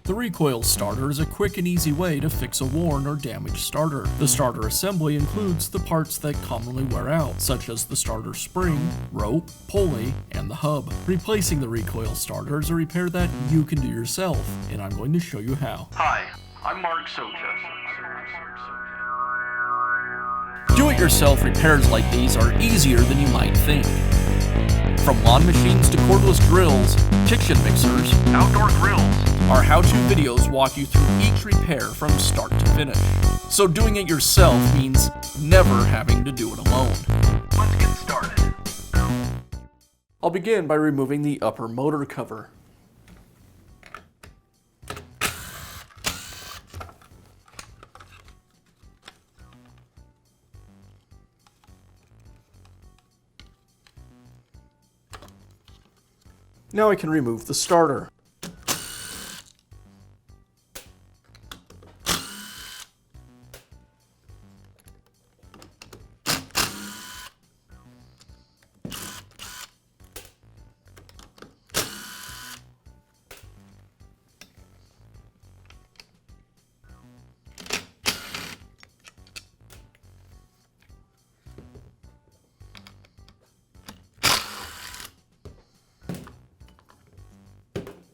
The Recoil Starter is a quick and easy way to fix a worn or damaged starter. The starter assembly includes the parts that commonly wear out, such as the starter spring, rope, pulley, and the hub. Replacing the Recoil Starter is a repair that you can do yourself, and I'm going to show you how. Hi, I'm Mark Socha. Do-it-yourself repairs like these are easier than you might think. From lawn machines to cordless drills, kitchen mixers, Outdoor grills. our how-to videos walk you through each repair from start to finish. So doing it yourself means never having to do it alone. Let's get started. I'll begin by removing the upper motor cover. Now I can remove the starter.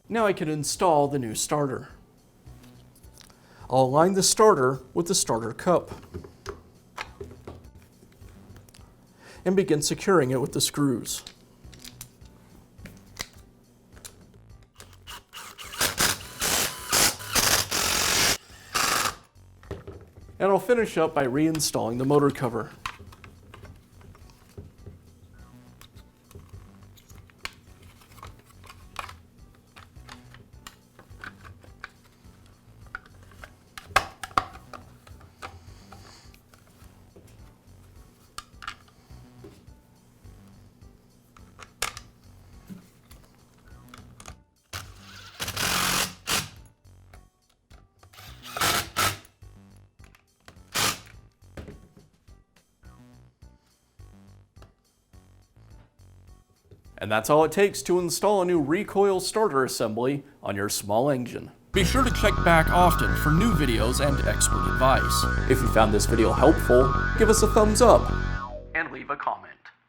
Now I can install the new starter. I'll align the starter with the starter cup and begin securing it with the screws. And I'll finish up by reinstalling the motor cover. And that's all it takes to install a new Recoil Starter assembly on your small engine. Be sure to check back often for new videos and expert advice. If you found this video helpful, give us a thumbs up And leave a comment.